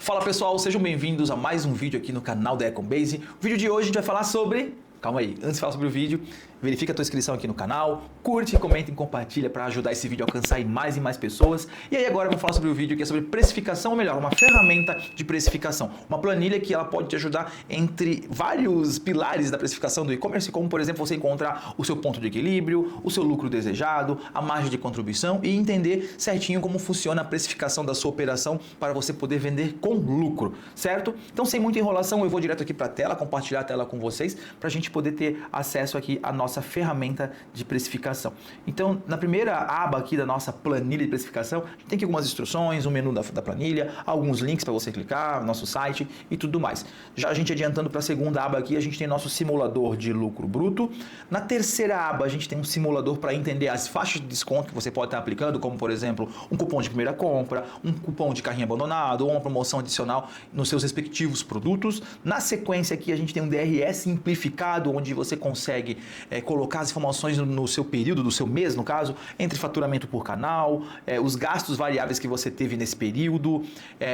Fala pessoal, sejam bem-vindos a mais um vídeo aqui no canal da Ecombase. O vídeo de hoje a gente vai falar sobre... Calma aí, antes de falar sobre o vídeo, verifica a tua inscrição aqui no canal, curte, comenta e compartilha para ajudar esse vídeo a alcançar mais e mais pessoas. E aí agora vamos falar sobre o vídeo que é sobre precificação, ou melhor, uma ferramenta de precificação. Uma planilha que ela pode te ajudar entre vários pilares da precificação do e-commerce, como por exemplo você encontrar o seu ponto de equilíbrio, o seu lucro desejado, a margem de contribuição e entender certinho como funciona a precificação da sua operação para você poder vender com lucro, certo? Então sem muita enrolação eu vou direto aqui para a tela, compartilhar a tela com vocês para a gente poder ter acesso aqui à nossa ferramenta de precificação. Então, na primeira aba aqui da nossa planilha de precificação, a gente tem aqui algumas instruções, um menu da planilha, alguns links para você clicar, nosso site e tudo mais. Já a gente adiantando para a segunda aba aqui, a gente tem nosso simulador de lucro bruto. Na terceira aba, a gente tem um simulador para entender as faixas de desconto que você pode estar aplicando, como por exemplo, um cupom de primeira compra, um cupom de carrinho abandonado ou uma promoção adicional nos seus respectivos produtos. Na sequência aqui, a gente tem um DRE simplificado, onde você consegue colocar as informações no seu período, do seu mês, no caso, entre faturamento por canal, os gastos variáveis que você teve nesse período,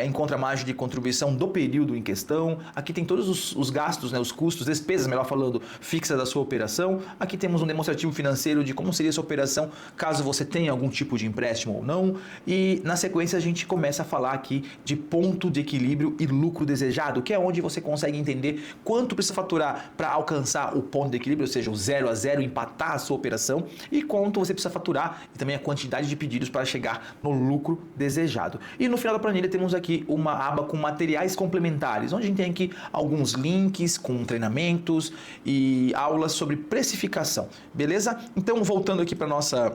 encontra a margem de contribuição do período em questão. Aqui tem todos os gastos, né, os custos, despesas, melhor falando, fixas da sua operação. Aqui temos um demonstrativo financeiro de como seria essa operação caso você tenha algum tipo de empréstimo ou não. E na sequência a gente começa a falar aqui de ponto de equilíbrio e lucro desejado, que é onde você consegue entender quanto precisa faturar para alcançar o ponto de equilíbrio, ou seja, o 0 a 0, empatar a sua operação, e quanto você precisa faturar e também a quantidade de pedidos para chegar no lucro desejado. E no final da planilha temos aqui uma aba com materiais complementares, onde a gente tem aqui alguns links com treinamentos e aulas sobre precificação, beleza? Então, voltando aqui para nossa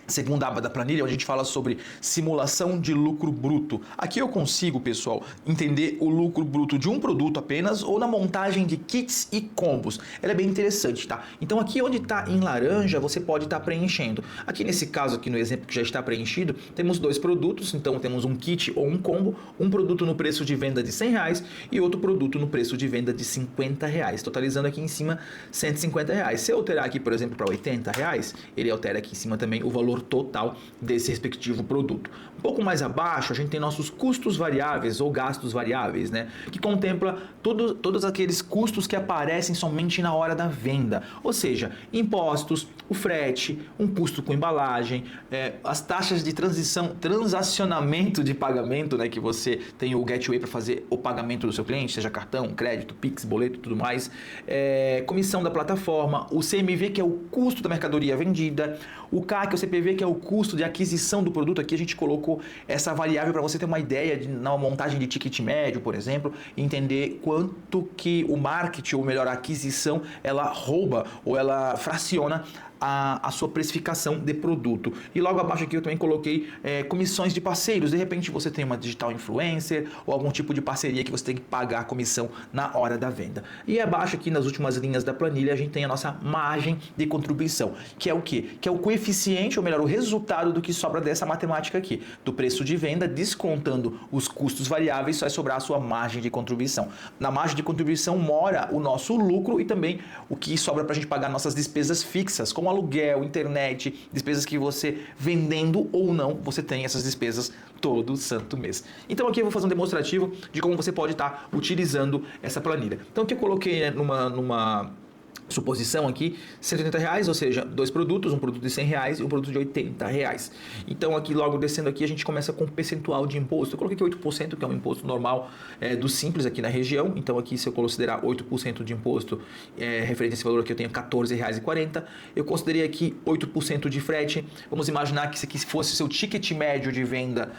segunda aba da planilha, onde a gente fala sobre simulação de lucro bruto. Aqui eu consigo, pessoal, entender o lucro bruto de um produto apenas ou na montagem de kits e combos. Ela é bem interessante, tá? Então aqui onde está em laranja, você pode estar preenchendo. Aqui nesse caso, aqui no exemplo que já está preenchido, temos dois produtos, então temos um kit ou um combo, um produto no preço de venda de R$100 e outro produto no preço de venda de R$50, totalizando aqui em cima R$150. Se eu alterar aqui, por exemplo, para R$80, ele altera aqui em cima também o valor total desse respectivo produto. Um pouco mais abaixo, a gente tem nossos custos variáveis ou gastos variáveis, né? Que contempla todos aqueles custos que aparecem somente na hora da venda. Ou seja, impostos, o frete, um custo com embalagem, as taxas de transacionamento de pagamento, né? Que você tem o gateway para fazer o pagamento do seu cliente, seja cartão, crédito, Pix, boleto e tudo mais. Comissão da plataforma, o CMV, que é o custo da mercadoria vendida, o CAC, o CPV, que é o custo de aquisição do produto. Aqui a gente colocou essa variável para você ter uma ideia na montagem de ticket médio, por exemplo, e entender quanto que o marketing, ou melhor, a aquisição, ela rouba ou ela fraciona a sua precificação de produto. E logo abaixo aqui eu também coloquei comissões de parceiros. De repente você tem uma digital influencer ou algum tipo de parceria que você tem que pagar a comissão na hora da venda. E abaixo aqui nas últimas linhas da planilha a gente tem a nossa margem de contribuição, que é o quê? Que é o coeficiente, ou melhor, o resultado do que sobra dessa matemática aqui, do preço de venda descontando os custos variáveis, vai sobrar a sua margem de contribuição. Na margem de contribuição mora o nosso lucro e também o que sobra para a gente pagar nossas despesas fixas, como aluguel, internet, despesas que você vendendo ou não, você tem essas despesas todo santo mês. Então aqui eu vou fazer um demonstrativo de como você pode estar utilizando essa planilha. Então aqui eu coloquei numa suposição aqui, R$180, ou seja, dois produtos, um produto de R$100 e um produto de R$80. Então aqui logo descendo aqui a gente começa com o percentual de imposto. Eu coloquei aqui 8%, que é um imposto normal do Simples aqui na região. Então aqui se eu considerar 8% de imposto referente a esse valor aqui eu tenho R$14,40. Eu considerei aqui 8% de frete. Vamos imaginar que isso aqui fosse o seu ticket médio de venda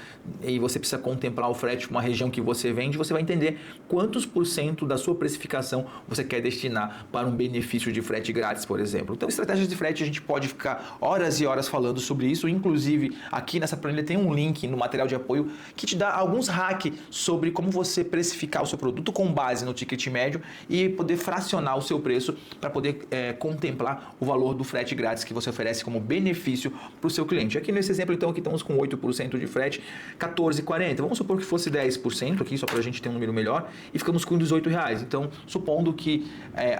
e você precisa contemplar o frete para uma região que você vende, você vai entender quantos por cento da sua precificação você quer destinar para um benefício de frete grátis, por exemplo. Então, estratégias de frete, a gente pode ficar horas e horas falando sobre isso. Inclusive, aqui nessa planilha tem um link no material de apoio que te dá alguns hacks sobre como você precificar o seu produto com base no ticket médio e poder fracionar o seu preço para poder contemplar o valor do frete grátis que você oferece como benefício para o seu cliente. Aqui nesse exemplo, então, aqui estamos com 8% de frete, R$14,40. Vamos supor que fosse 10% aqui, só para a gente ter um número melhor, e ficamos com R$18. Então, supondo que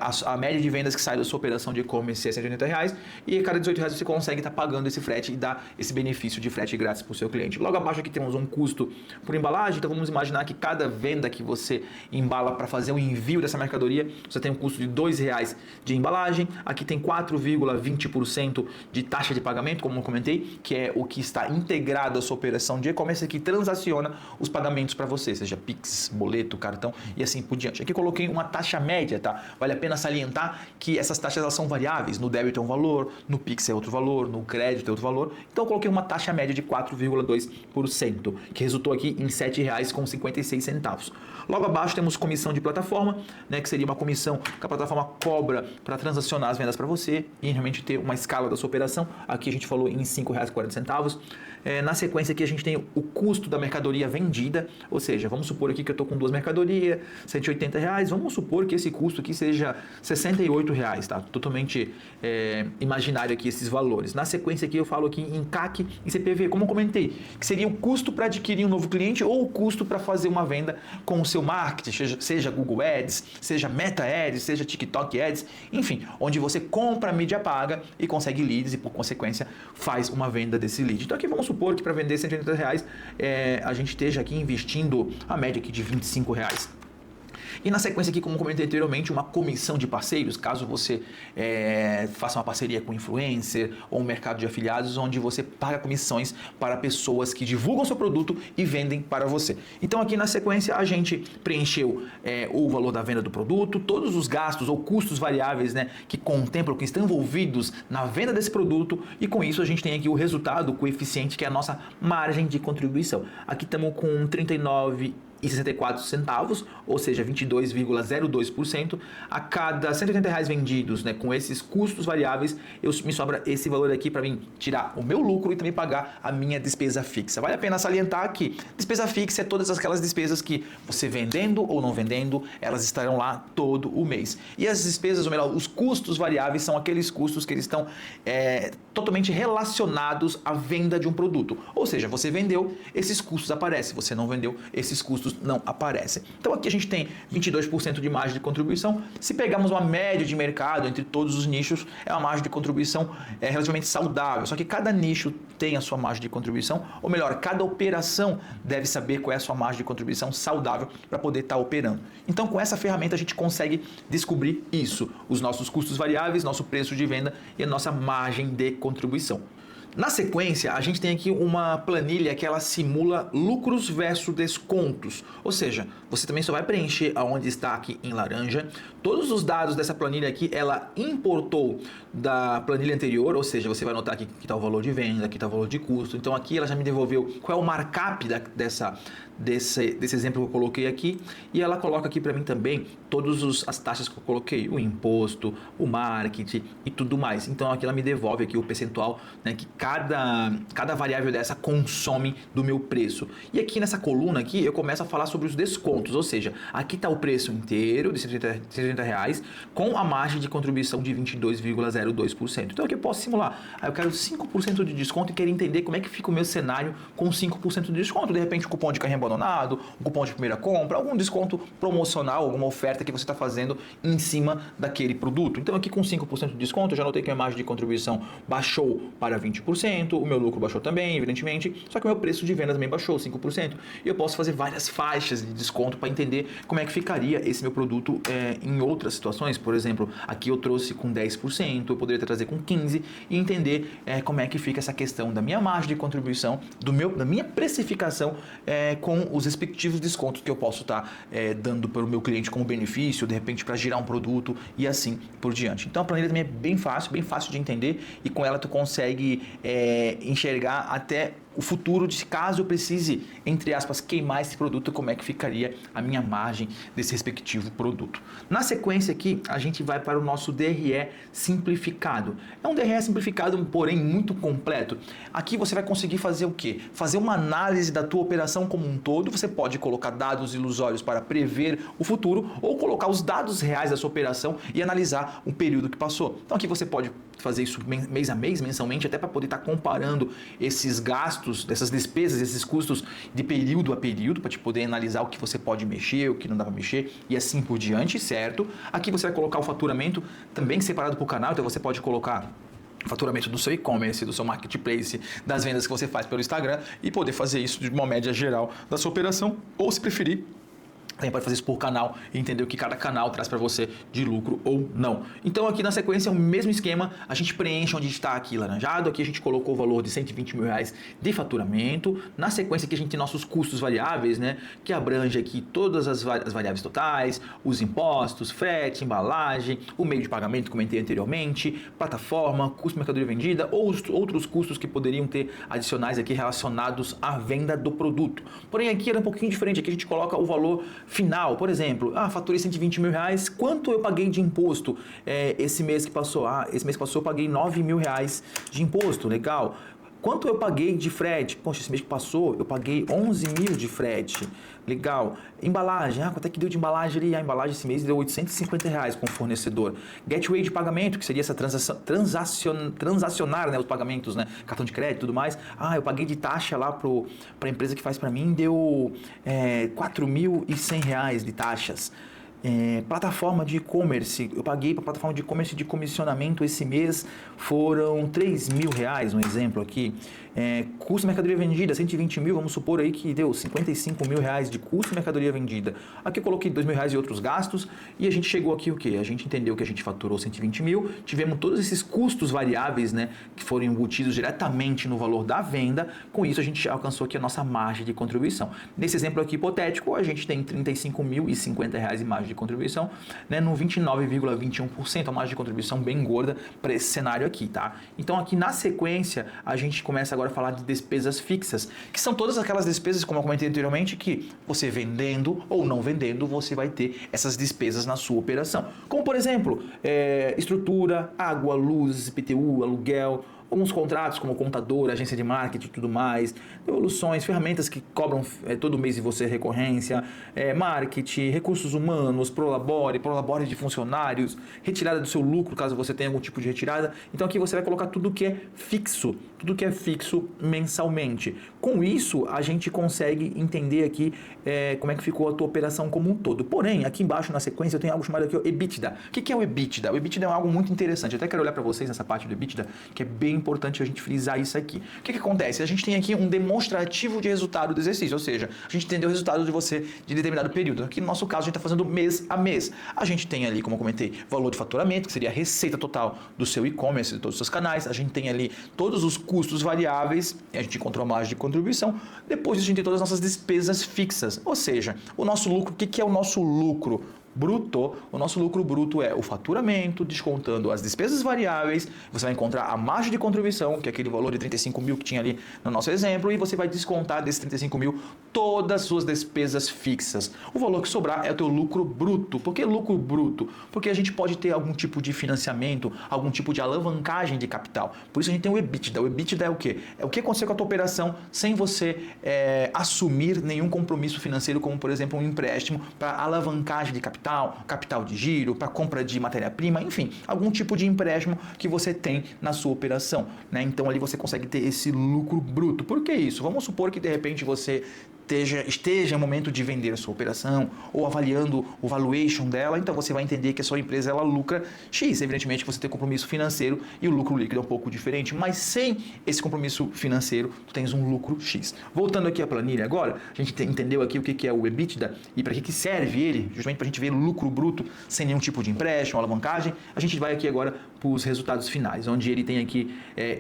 a média de venda vendas que saem da sua operação de e-commerce é R$180 e a cada R$18 você consegue estar pagando esse frete e dar esse benefício de frete grátis para o seu cliente. Logo abaixo aqui temos um custo por embalagem, então vamos imaginar que cada venda que você embala para fazer o envio dessa mercadoria, você tem um custo de R$2 de embalagem, aqui tem 4,20% de taxa de pagamento, como eu comentei, que é o que está integrado à sua operação de e-commerce, que transaciona os pagamentos para você, seja Pix, boleto, cartão e assim por diante. Aqui eu coloquei uma taxa média, tá? Vale a pena salientar que essas taxas elas são variáveis, no débito é um valor, no Pix é outro valor, no crédito é outro valor, então eu coloquei uma taxa média de 4,2%, que resultou aqui em R$7,56. Logo abaixo temos comissão de plataforma, né, que seria uma comissão que a plataforma cobra para transacionar as vendas para você e realmente ter uma escala da sua operação. Aqui a gente falou em R$5,40. Na sequência aqui a gente tem o custo da mercadoria vendida, ou seja, vamos supor aqui que eu estou com duas mercadorias, R$180, vamos supor que esse custo aqui seja R$68, tá? Totalmente imaginário aqui esses valores. Na sequência aqui eu falo aqui em CAC e CPV, como eu comentei, que seria o custo para adquirir um novo cliente ou o custo para fazer uma venda com o seu marketing, seja Google Ads, seja Meta Ads, seja TikTok Ads, enfim, onde você compra a mídia paga e consegue leads e por consequência faz uma venda desse lead. Então aqui vamos supor que para vender R$180 a gente esteja aqui investindo a média aqui de R$25. E na sequência aqui, como comentei anteriormente, uma comissão de parceiros, caso você faça uma parceria com influencer ou um mercado de afiliados, onde você paga comissões para pessoas que divulgam seu produto e vendem para você. Então aqui na sequência a gente preencheu o valor da venda do produto, todos os gastos ou custos variáveis, né, que contemplam, que estão envolvidos na venda desse produto, e com isso a gente tem aqui o resultado, o coeficiente, que é a nossa margem de contribuição. Aqui estamos com 39,64 ou seja, 22,02%. A cada R$180 vendidos, né, com esses custos variáveis, me sobra esse valor aqui para mim tirar o meu lucro e também pagar a minha despesa fixa. Vale a pena salientar que despesa fixa é todas aquelas despesas que você vendendo ou não vendendo, elas estarão lá todo o mês. E as despesas, ou melhor, os custos variáveis são aqueles custos que eles estão totalmente relacionados à venda de um produto. Ou seja, você vendeu, esses custos aparecem. Você não vendeu, esses custos não aparecem. Então aqui a gente tem 22% de margem de contribuição. Se pegarmos uma média de mercado entre todos os nichos, é uma margem de contribuição relativamente saudável. Só que cada nicho tem a sua margem de contribuição, ou melhor, cada operação deve saber qual é a sua margem de contribuição saudável para poder estar operando. Então com essa ferramenta a gente consegue descobrir isso, os nossos custos variáveis, nosso preço de venda e a nossa margem de contribuição. Na sequência, a gente tem aqui uma planilha que ela simula lucros versus descontos. Ou seja, você também só vai preencher aonde está aqui em laranja. Todos os dados dessa planilha aqui, ela importou da planilha anterior, ou seja, você vai notar aqui que está o valor de venda, aqui está o valor de custo. Então aqui ela já me devolveu qual é o markup desse exemplo que eu coloquei aqui, e ela coloca aqui para mim também todas as taxas que eu coloquei, o imposto, o marketing e tudo mais. Então aqui ela me devolve aqui o percentual, né, que cada variável dessa consome do meu preço. E aqui nessa coluna aqui eu começo a falar sobre os descontos, ou seja, aqui está o preço inteiro de R$180 com a margem de contribuição de 22,02%. Então aqui eu posso simular, eu quero 5% de desconto e quero entender como é que fica o meu cenário com 5% de desconto. De repente, cupom de carrinho abandonado, um cupom de primeira compra, algum desconto promocional, alguma oferta que você está fazendo em cima daquele produto. Então aqui com 5% de desconto, eu já notei que a margem de contribuição baixou para 20%, o meu lucro baixou também, evidentemente, só que o meu preço de venda também baixou 5%. E eu posso fazer várias faixas de desconto para entender como é que ficaria esse meu produto em outras situações. Por exemplo, aqui eu trouxe com 10%, eu poderia trazer com 15% e entender como é que fica essa questão da minha margem de contribuição, da minha precificação com os respectivos descontos que eu posso estar dando para o meu cliente como benefício, de repente para girar um produto e assim por diante. Então a planilha também é bem fácil de entender, e com ela tu consegue enxergar até o futuro de caso eu precise, entre aspas, queimar esse produto, como é que ficaria a minha margem desse respectivo produto. Na sequência aqui, a gente vai para o nosso DRE simplificado. É um DRE simplificado, porém muito completo. Aqui você vai conseguir fazer o quê? Fazer uma análise da tua operação como um todo. Você pode colocar dados ilusórios para prever o futuro ou colocar os dados reais da sua operação e analisar o período que passou. Então aqui você pode fazer isso mês a mês, mensalmente, até para poder estar comparando esses gastos, essas despesas, esses custos de período a período, para te poder analisar o que você pode mexer, o que não dá para mexer e assim por diante, certo? Aqui você vai colocar o faturamento também separado para o canal, então você pode colocar faturamento do seu e-commerce, do seu marketplace, das vendas que você faz pelo Instagram e poder fazer isso de uma média geral da sua operação, ou se preferir, também pode fazer isso por canal e entender o que cada canal traz para você de lucro ou não. Então aqui na sequência é o mesmo esquema, a gente preenche onde está aqui laranjado, aqui a gente colocou o valor de 120 mil reais de faturamento, na sequência aqui a gente tem nossos custos variáveis, né, que abrange aqui todas as variáveis totais, os impostos, frete, embalagem, o meio de pagamento que comentei anteriormente, plataforma, custo de mercadoria vendida ou outros custos que poderiam ter adicionais aqui relacionados à venda do produto. Porém aqui era um pouquinho diferente, aqui a gente coloca o valor final, por exemplo, faturei 120 mil reais, quanto eu paguei de imposto esse mês que passou? Esse mês que passou eu paguei 9 mil reais de imposto, legal. Quanto eu paguei de frete? Poxa, esse mês que passou eu paguei 11 mil de frete, legal. Embalagem, quanto é que deu de embalagem ali? A embalagem esse mês deu 850 reais com o fornecedor. Gateway de pagamento, que seria essa transacionar, né, os pagamentos, né, cartão de crédito e tudo mais. Eu paguei de taxa lá para a empresa que faz para mim, deu 4.100 reais de taxas. Plataforma de e-commerce, eu paguei para a plataforma de e-commerce de comissionamento esse mês, foram 3 mil reais, um exemplo aqui. Custo de mercadoria vendida, 120 mil, vamos supor aí que deu 55 mil reais de custo de mercadoria vendida. Aqui eu coloquei 2 mil reais de outros gastos e a gente chegou aqui o quê? A gente entendeu que a gente faturou 120 mil, tivemos todos esses custos variáveis, né, que foram embutidos diretamente no valor da venda, com isso a gente alcançou aqui a nossa margem de contribuição. Nesse exemplo aqui hipotético, a gente tem 35.050 reais de margem de contribuição, né, no 29,21%, a margem de contribuição bem gorda para esse cenário aqui, tá? Então aqui na sequência a gente começa agora a falar de despesas fixas, que são todas aquelas despesas, como eu comentei anteriormente, que você vendendo ou não vendendo, você vai ter essas despesas na sua operação. Como por exemplo, estrutura, água, luz, IPTU, aluguel, alguns contratos como contador, agência de marketing e tudo mais, devoluções, ferramentas que cobram todo mês de você recorrência, marketing, recursos humanos, prolabore de funcionários, retirada do seu lucro, caso você tenha algum tipo de retirada. Então aqui você vai colocar tudo que é fixo mensalmente. Com isso, a gente consegue entender aqui como é que ficou a tua operação como um todo. Porém, aqui embaixo na sequência eu tenho algo chamado aqui, o EBITDA. O que é o EBITDA? O EBITDA é algo muito interessante. Eu até quero olhar para vocês nessa parte do EBITDA, que é bem importante a gente frisar isso aqui. O que acontece? A gente tem aqui um demonstrativo de resultado do exercício, ou seja, a gente entendeu o resultado de você de determinado período. Aqui no nosso caso a gente está fazendo mês a mês. A gente tem ali, como eu comentei, valor de faturamento, que seria a receita total do seu e-commerce, de todos os seus canais. A gente tem ali todos os custos variáveis, a gente encontrou a margem de contribuição. Depois a gente tem todas as nossas despesas fixas, ou seja, o nosso lucro. O que é o nosso lucro bruto? O nosso lucro bruto é o faturamento, descontando as despesas variáveis, você vai encontrar a margem de contribuição, que é aquele valor de 35 mil que tinha ali no nosso exemplo, e você vai descontar desses 35 mil todas as suas despesas fixas. O valor que sobrar é o teu lucro bruto. Por que lucro bruto? Porque a gente pode ter algum tipo de financiamento, algum tipo de alavancagem de capital. Por isso a gente tem o EBITDA. O EBITDA é o quê? É o que aconteceu com a tua operação sem você assumir nenhum compromisso financeiro, como por exemplo um empréstimo para alavancagem de capital de giro, para compra de matéria-prima, enfim, algum tipo de empréstimo que você tem na sua operação, né? Então ali você consegue ter esse lucro bruto. Por que isso? Vamos supor que de repente você esteja no momento de vender a sua operação ou avaliando o valuation dela, então você vai entender que a sua empresa ela lucra X. Evidentemente que você tem compromisso financeiro e o lucro líquido é um pouco diferente, mas sem esse compromisso financeiro, tu tens um lucro X. Voltando aqui à planilha agora, a gente entendeu aqui o que é o EBITDA e para que serve ele, justamente para a gente ver lucro bruto sem nenhum tipo de empréstimo, alavancagem. A gente vai aqui agora para os resultados finais, onde ele tem aqui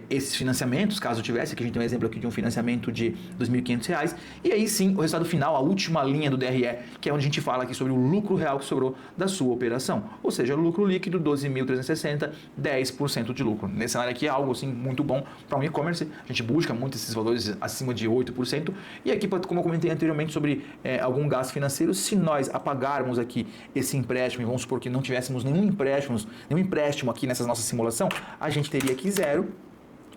esses financiamentos, caso tivesse, aqui a gente tem um exemplo aqui de um financiamento de R$ 2.500, e aí sim, o resultado final, a última linha do DRE, que é onde a gente fala aqui sobre o lucro real que sobrou da sua operação. Ou seja, lucro líquido, 12.360, 10% de lucro. Nesse cenário aqui é algo assim muito bom para um e-commerce. A gente busca muito esses valores acima de 8%. E aqui, como eu comentei anteriormente sobre algum gasto financeiro, se nós apagarmos aqui esse empréstimo, e vamos supor que não tivéssemos nenhum empréstimo aqui nessa nossa simulação, a gente teria aqui zero.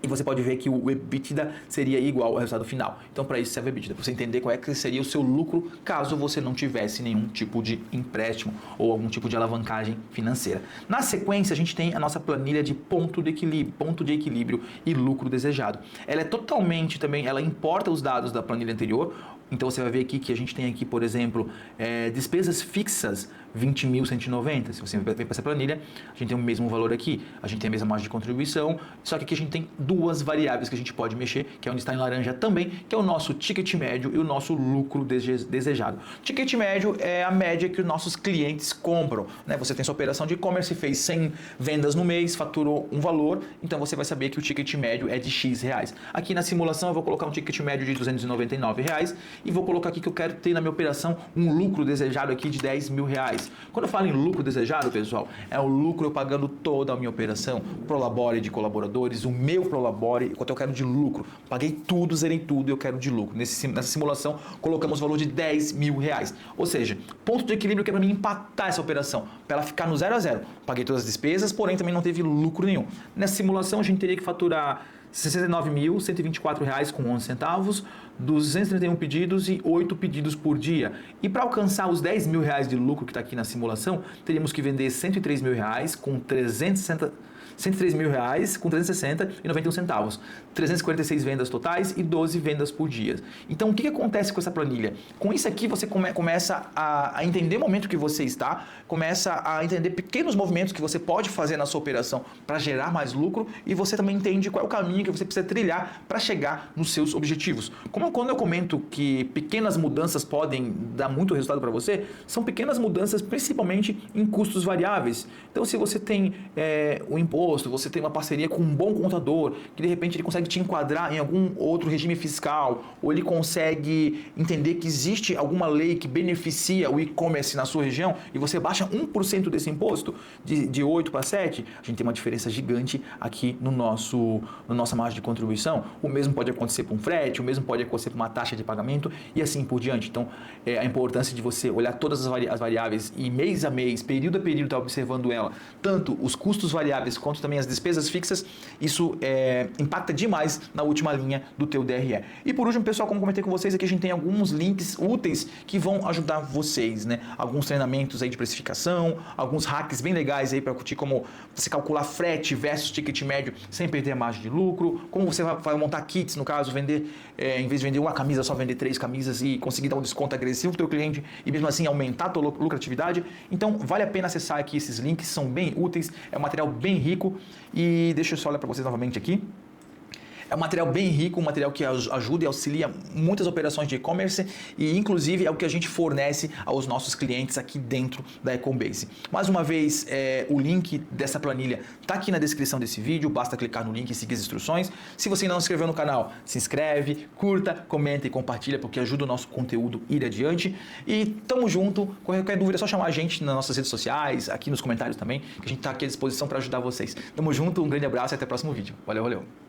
E você pode ver que o EBITDA seria igual ao resultado final. Então, para isso serve o EBITDA, para você entender qual é que seria o seu lucro caso você não tivesse nenhum tipo de empréstimo ou algum tipo de alavancagem financeira. Na sequência, a gente tem a nossa planilha de ponto de equilíbrio e lucro desejado. Ela é totalmente também, ela importa os dados da planilha anterior. Então você vai ver aqui que a gente tem aqui, por exemplo, despesas fixas 20.190. Se você vem para essa planilha, a gente tem o mesmo valor aqui, a gente tem a mesma margem de contribuição, só que aqui a gente tem duas variáveis que a gente pode mexer, que é onde está em laranja também, que é o nosso ticket médio e o nosso lucro desejado. Ticket médio é a média que os nossos clientes compram, né? Você tem sua operação de e-commerce, fez 100 vendas no mês, faturou um valor, então você vai saber que o ticket médio é de X reais. Aqui na simulação eu vou colocar um ticket médio de R$299 e vou colocar aqui que eu quero ter na minha operação um lucro desejado aqui de R$10.000. Quando eu falo em lucro desejado, pessoal, é o lucro eu pagando toda a minha operação, Prolabore de colaboradores, o meu Prolabore, quanto eu quero de lucro. Paguei tudo, zerei tudo e eu quero de lucro. Nessa simulação, colocamos o valor de R$10.000. Ou seja, ponto de equilíbrio que é para mim empatar essa operação, para ela ficar no 0 a 0. Paguei todas as despesas, porém também não teve lucro nenhum. Nessa simulação, a gente teria que faturar R$69.124,11, 231 pedidos e 8 pedidos por dia. E para alcançar os R$10.000 de lucro que está aqui na simulação, teríamos que vender R$103.000 com 360 R$103.000 com 360,91 centavos, 346 vendas totais e 12 vendas por dia. Então, o que acontece com essa planilha? Com isso aqui, você começa a entender o momento que você está, começa a entender pequenos movimentos que você pode fazer na sua operação para gerar mais lucro e você também entende qual é o caminho que você precisa trilhar para chegar nos seus objetivos. Como quando eu comento que pequenas mudanças podem dar muito resultado para você, são pequenas mudanças principalmente em custos variáveis. Então, se você tem o imposto, você tem uma parceria com um bom contador, que de repente ele consegue te enquadrar em algum outro regime fiscal, ou ele consegue entender que existe alguma lei que beneficia o e-commerce na sua região e você baixa 1% desse imposto, de 8 para 7, a gente tem uma diferença gigante aqui no nossa margem de contribuição. O mesmo pode acontecer para um frete, o mesmo pode acontecer para uma taxa de pagamento e assim por diante. Então, a importância de você olhar todas as variáveis e mês a mês, período a período, estar observando ela, tanto os custos variáveis quanto também as despesas fixas, isso impacta demais na última linha do teu DRE. E por último, pessoal, como comentei com vocês, aqui a gente tem alguns links úteis que vão ajudar vocês, né? Alguns treinamentos aí de precificação, alguns hacks bem legais aí para curtir como você calcular frete versus ticket médio sem perder a margem de lucro, como você vai montar kits, no caso, vender, em vez de vender uma camisa, só vender 3 camisas e conseguir dar um desconto agressivo para o teu cliente e mesmo assim aumentar a tua lucratividade. Então, vale a pena acessar aqui esses links, são bem úteis, é um material bem rico. E deixa eu só olhar para vocês novamente aqui. É um material bem rico, um material que ajuda e auxilia muitas operações de e-commerce e inclusive é o que a gente fornece aos nossos clientes aqui dentro da Ecombase. Mais uma vez, o link dessa planilha está aqui na descrição desse vídeo, basta clicar no link e seguir as instruções. Se você ainda não se inscreveu no canal, se inscreve, curta, comenta e compartilha porque ajuda o nosso conteúdo a ir adiante. E tamo junto, qualquer dúvida é só chamar a gente nas nossas redes sociais, aqui nos comentários também, que a gente está aqui à disposição para ajudar vocês. Tamo junto, um grande abraço e até o próximo vídeo. Valeu, valeu!